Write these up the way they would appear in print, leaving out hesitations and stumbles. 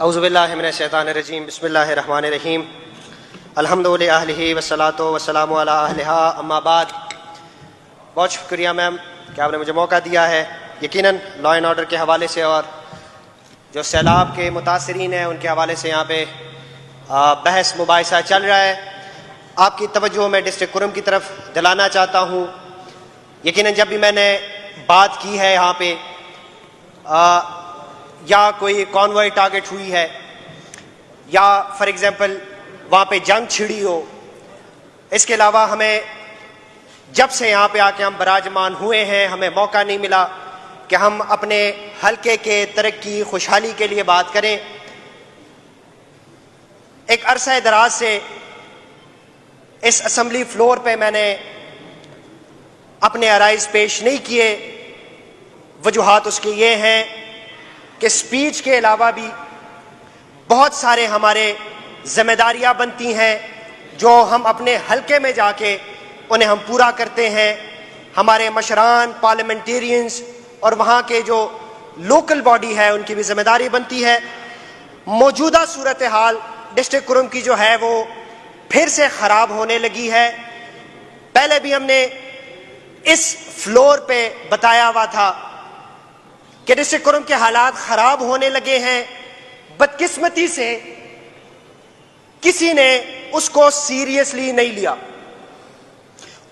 اعوذ باللہ من الشیطان الرجیم بسم اللہ الرحمن الرحیم الحمد للہ والصلاۃ والسلام علی اہلہا اما بعد. بہت شکریہ میم کہ آپ نے مجھے موقع دیا ہے. یقیناً لا اینڈ آرڈر کے حوالے سے اور جو سیلاب کے متاثرین ہیں ان کے حوالے سے یہاں پہ بحث مباحثہ چل رہا ہے. آپ کی توجہ میں ڈسٹرکٹ کرم کی طرف دلانا چاہتا ہوں. یقیناً جب بھی میں نے بات کی ہے یہاں پہ یا کوئی کانوائے ٹارگٹ ہوئی ہے یا فار ایگزامپل وہاں پہ جنگ چھڑی ہو، اس کے علاوہ ہمیں جب سے یہاں پہ آ کے ہم براجمان ہوئے ہیں ہمیں موقع نہیں ملا کہ ہم اپنے حلقے کے ترقی خوشحالی کے لیے بات کریں. ایک عرصہ دراز سے اس اسمبلی فلور پہ میں نے اپنے عرائض پیش نہیں کیے. وجوہات اس کے یہ ہیں کہ سپیچ کے علاوہ بھی بہت سارے ہمارے ذمہ داریاں بنتی ہیں جو ہم اپنے حلقے میں جا کے انہیں ہم پورا کرتے ہیں. ہمارے مشران پارلیمنٹیرینز اور وہاں کے جو لوکل باڈی ہے ان کی بھی ذمہ داری بنتی ہے. موجودہ صورتحال ڈسٹرکٹ کرم کی جو ہے وہ پھر سے خراب ہونے لگی ہے. پہلے بھی ہم نے اس فلور پہ بتایا ہوا تھا کہ ڈسٹرکٹ کرم کے حالات خراب ہونے لگے ہیں. بدقسمتی سے کسی نے اس کو سیریسلی نہیں لیا.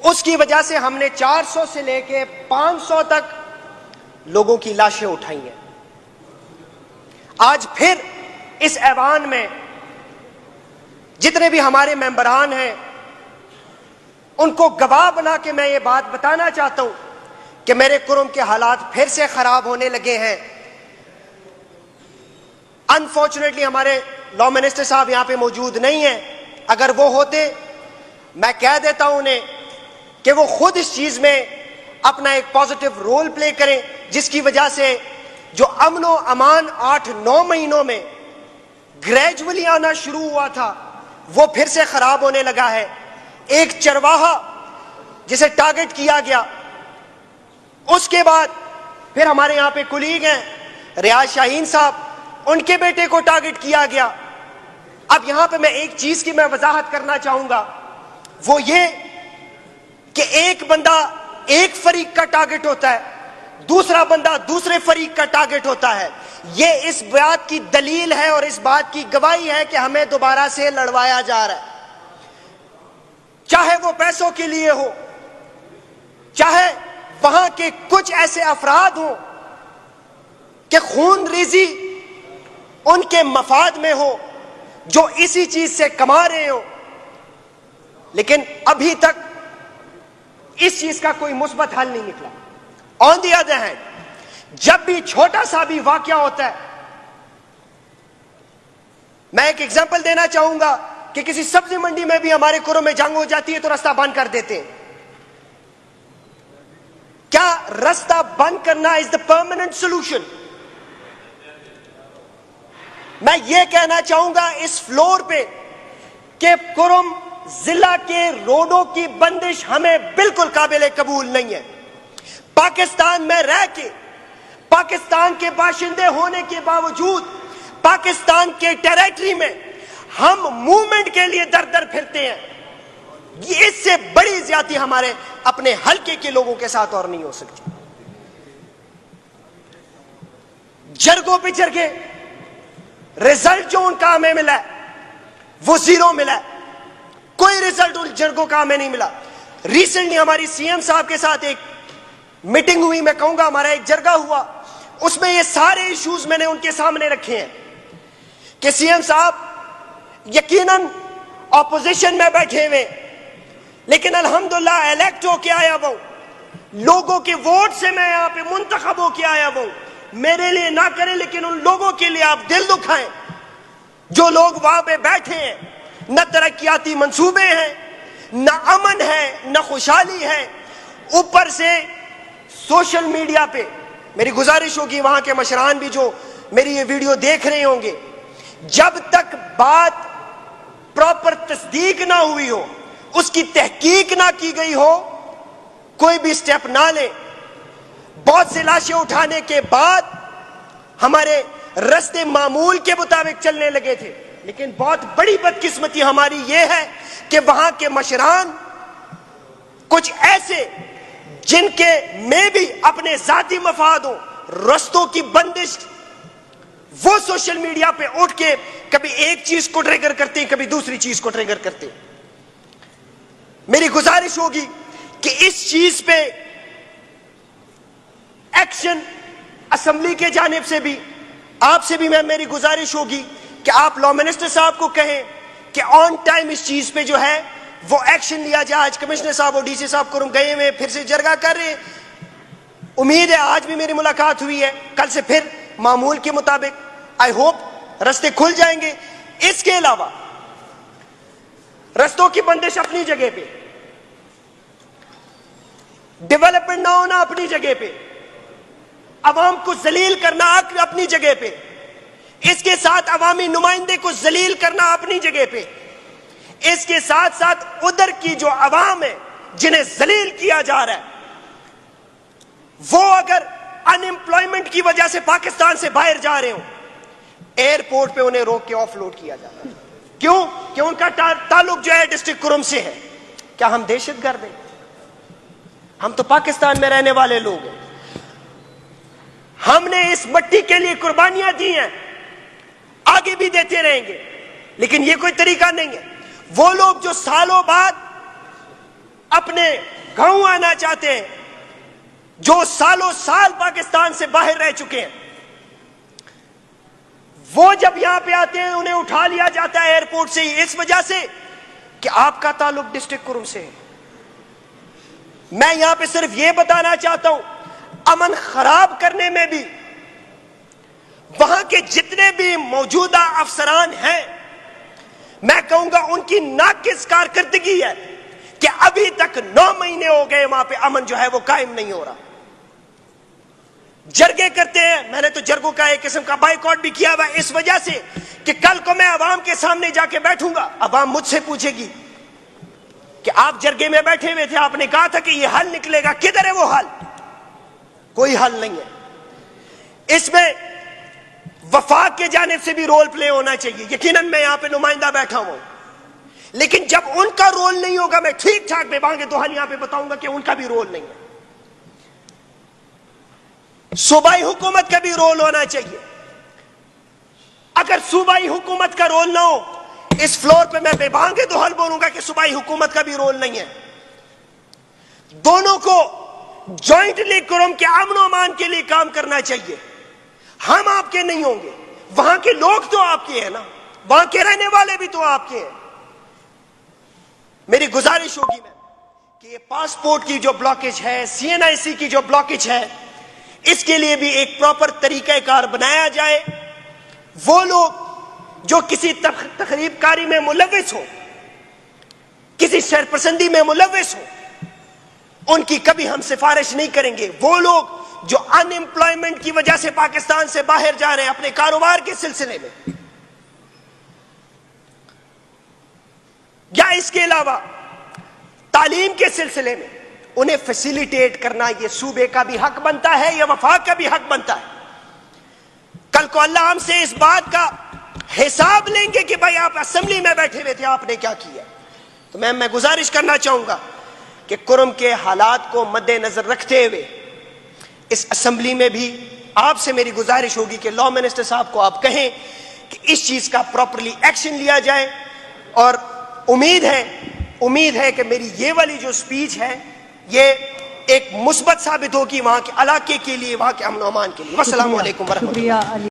اس کی وجہ سے ہم نے 400 سے لے کے 500 تک لوگوں کی لاشیں اٹھائی ہیں. آج پھر اس ایوان میں جتنے بھی ہمارے ممبران ہیں ان کو گواہ بنا کے میں یہ بات بتانا چاہتا ہوں کہ میرے کرم کے حالات پھر سے خراب ہونے لگے ہیں. انفارچونیٹلی ہمارے لا منسٹر صاحب یہاں پہ موجود نہیں ہیں. اگر وہ ہوتے میں کہہ دیتا ہوں انہیں کہ وہ خود اس چیز میں اپنا ایک پازیٹیو رول پلے کریں جس کی وجہ سے جو امن و امان 8-9 مہینوں میں گریجولی آنا شروع ہوا تھا وہ پھر سے خراب ہونے لگا ہے. ایک چرواہا جسے ٹارگٹ کیا گیا، اس کے بعد پھر ہمارے یہاں پہ کولیگ ہیں ریاض شاہین صاحب، ان کے بیٹے کو ٹارگٹ کیا گیا. اب یہاں پہ میں ایک چیز کی میں وضاحت کرنا چاہوں گا، وہ یہ کہ ایک بندہ ایک فریق کا ٹارگٹ ہوتا ہے، دوسرا بندہ دوسرے فریق کا ٹارگٹ ہوتا ہے. یہ اس بات کی دلیل ہے اور اس بات کی گواہی ہے کہ ہمیں دوبارہ سے لڑوایا جا رہا ہے. چاہے وہ پیسوں کے لیے ہو، چاہے وہاں کے کچھ ایسے افراد ہوں کہ خون ریزی ان کے مفاد میں ہو جو اسی چیز سے کما رہے ہو، لیکن ابھی تک اس چیز کا کوئی مثبت حل نہیں نکلا. آن دی ادر ہینڈ جب بھی چھوٹا سا بھی واقعہ ہوتا ہے، میں ایک ایگزامپل دینا چاہوں گا کہ کسی سبزی منڈی میں بھی ہمارے کروں میں جنگ ہو جاتی ہے تو راستہ بند کر دیتے ہیں. کیا راستہ بند کرنا از دا پرماننٹ سولوشن؟ میں یہ کہنا چاہوں گا اس فلور پہ کہ کرم ضلع کے روڈوں کی بندش ہمیں بالکل قابل قبول نہیں ہے. پاکستان میں رہ کے، پاکستان کے باشندے ہونے کے باوجود پاکستان کے ٹیریٹری میں ہم موومنٹ کے لیے در در پھرتے ہیں. یہ اس سے بڑی زیادتی ہمارے اپنے حلقے کے لوگوں کے ساتھ اور نہیں ہو سکتی. جرگوں پہ جرگے رزلٹ جو ان کا ہمیں ملا ہے وہ زیرو ملا ہے. کوئی رزلٹ ان جرگوں کا ہمیں نہیں ملا. ریسنٹلی ہماری سی ایم صاحب کے ساتھ ایک میٹنگ ہوئی، میں کہوں گا ہمارا ایک جرگہ ہوا، اس میں یہ سارے ایشوز میں نے ان کے سامنے رکھے ہیں کہ سی ایم صاحب یقیناً اپوزیشن میں بیٹھے ہوئے لیکن الحمدللہ الیکٹ ہو کے آیا وہ، لوگوں کے ووٹ سے میں یہاں پہ منتخب ہو کے آیا وہ. میرے لیے نہ کریں لیکن ان لوگوں کے لیے آپ دل دکھائیں جو لوگ وہاں پہ بیٹھے ہیں. نہ ترقیاتی منصوبے ہیں، نہ امن ہے، نہ خوشحالی ہے. اوپر سے سوشل میڈیا پہ میری گزارش ہوگی وہاں کے مشران بھی جو میری یہ ویڈیو دیکھ رہے ہوں گے، جب تک بات پراپر تصدیق نہ ہوئی ہو، اس کی تحقیق نہ کی گئی ہو، کوئی بھی سٹیپ نہ لیں. بہت سے لاشیں اٹھانے کے بعد ہمارے رستے معمول کے مطابق چلنے لگے تھے. لیکن بہت بڑی بدقسمتی ہماری یہ ہے کہ وہاں کے مشران کچھ ایسے جن کے میں بھی اپنے ذاتی مفادوں رستوں کی بندش، وہ سوشل میڈیا پہ اٹھ کے کبھی ایک چیز کو ٹریگر کرتے ہیں، کبھی دوسری چیز کو ٹریگر کرتے ہیں. میری گزارش ہوگی کہ اس چیز پہ ایکشن اسمبلی کے جانب سے بھی، آپ سے بھی میری گزارش ہوگی کہ آپ لا منسٹر صاحب کو کہیں کہ آن ٹائم اس چیز پہ جو ہے وہ ایکشن لیا جائے. آج کمشنر صاحب اور ڈی سی صاحب کرم گئے ہوئے پھر سے جرگہ کر رہے ہیں. امید ہے آج بھی میری ملاقات ہوئی ہے، کل سے پھر معمول کے مطابق آئی ہوپ رستے کھل جائیں گے. اس کے علاوہ رستوں کی بندش اپنی جگہ پہ، ڈیولپمنٹ نہ ہونا اپنی جگہ پہ، عوام کو ذلیل کرنا اپنی جگہ پہ، اس کے ساتھ عوامی نمائندے کو ذلیل کرنا اپنی جگہ پہ، اس کے ساتھ ساتھ ادھر کی جو عوام ہے جنہیں ذلیل کیا جا رہا ہے، وہ اگر ان امپلائمنٹ کی وجہ سے پاکستان سے باہر جا رہے ہوں، ایئرپورٹ پہ انہیں روک کے آف لوڈ کیا جاتا ہے. کیوں؟ کہ ان کا تعلق جو ہے ڈسٹرکٹ کرم سے ہے. کیا ہم دہشت گرد ہیں؟ ہم تو پاکستان میں رہنے والے لوگ ہیں. ہم نے اس مٹی کے لیے قربانیاں دی ہیں، آگے بھی دیتے رہیں گے. لیکن یہ کوئی طریقہ نہیں ہے. وہ لوگ جو سالوں بعد اپنے گاؤں آنا چاہتے ہیں، جو سالوں سال پاکستان سے باہر رہ چکے ہیں، وہ جب یہاں پہ آتے ہیں انہیں اٹھا لیا جاتا ہے ایئرپورٹ سے ہی، اس وجہ سے کہ آپ کا تعلق ڈسٹرکٹ کرم سے ہے. میں یہاں پہ صرف یہ بتانا چاہتا ہوں، امن خراب کرنے میں بھی وہاں کے جتنے بھی موجودہ افسران ہیں، میں کہوں گا ان کی ناقص کارکردگی ہے کہ ابھی تک 9 مہینے ہو گئے وہاں پہ امن جو ہے وہ قائم نہیں ہو رہا. جرگے کرتے ہیں، میں نے تو جرگوں کا ایک قسم کا بائیکاٹ بھی کیا ہوا اس وجہ سے کہ کل کو میں عوام کے سامنے جا کے بیٹھوں گا، عوام مجھ سے پوچھے گی کہ آپ جرگے میں بیٹھے ہوئے تھے، آپ نے کہا تھا کہ یہ حل نکلے گا، کدھر ہے وہ حل؟ کوئی حل نہیں ہے. اس میں وفاق کے جانب سے بھی رول پلے ہونا چاہیے. یقیناً میں یہاں پہ نمائندہ بیٹھا ہوں، لیکن جب ان کا رول نہیں ہوگا میں ٹھیک ٹھاک بے بانگے دو حل یہاں پہ بتاؤں گا کہ ان کا بھی رول نہیں ہے. صوبائی حکومت کا بھی رول ہونا چاہیے. اگر صوبائی حکومت کا رول نہ ہو، اس فلور پہ میں بے بانگے دو حل بولوں گا کہ صوبائی حکومت کا بھی رول نہیں ہے. دونوں کو جوائنٹلی کرم کے امن و امان کے لیے کام کرنا چاہیے. ہم آپ کے نہیں ہوں گے، وہاں کے لوگ تو آپ کے ہیں نا، وہاں کے رہنے والے بھی تو آپ کے ہیں. میری گزارش ہوگی کہ یہ پاسپورٹ کی جو بلاکیج ہے، CNIC کی جو بلاکیج ہے، اس کے لیے بھی ایک پراپر طریقہ کار بنایا جائے. وہ لوگ جو کسی تخریب کاری میں ملوث ہو، کسی شرپسندی میں ملوث ہو، ان کی کبھی ہم سفارش نہیں کریں گے. وہ لوگ جو ان امپلائمنٹ کی وجہ سے پاکستان سے باہر جا رہے ہیں اپنے کاروبار کے سلسلے میں، یا اس کے علاوہ تعلیم کے سلسلے میں، انہیں فیسیلیٹیٹ کرنا یہ صوبے کا بھی حق بنتا ہے، یا وفاق کا بھی حق بنتا ہے. کل کو اللہ ہم سے اس بات کا حساب لیں گے کہ بھائی آپ اسمبلی میں بیٹھے ہوئے تھے، آپ نے کیا کیا. تو میں گزارش کرنا چاہوں گا کہ کرم کے حالات کو مد نظر رکھتے ہوئے اس اسمبلی میں بھی آپ سے میری گزارش ہوگی کہ لا منسٹر صاحب کو آپ کہیں کہ اس چیز کا پراپرلی ایکشن لیا جائے. اور امید ہے کہ میری یہ والی جو سپیچ ہے یہ ایک مثبت ثابت ہوگی وہاں کے علاقے کے لیے، وہاں کے امن و امان کے لیے. والسلام علیکم ورحمۃ اللہ.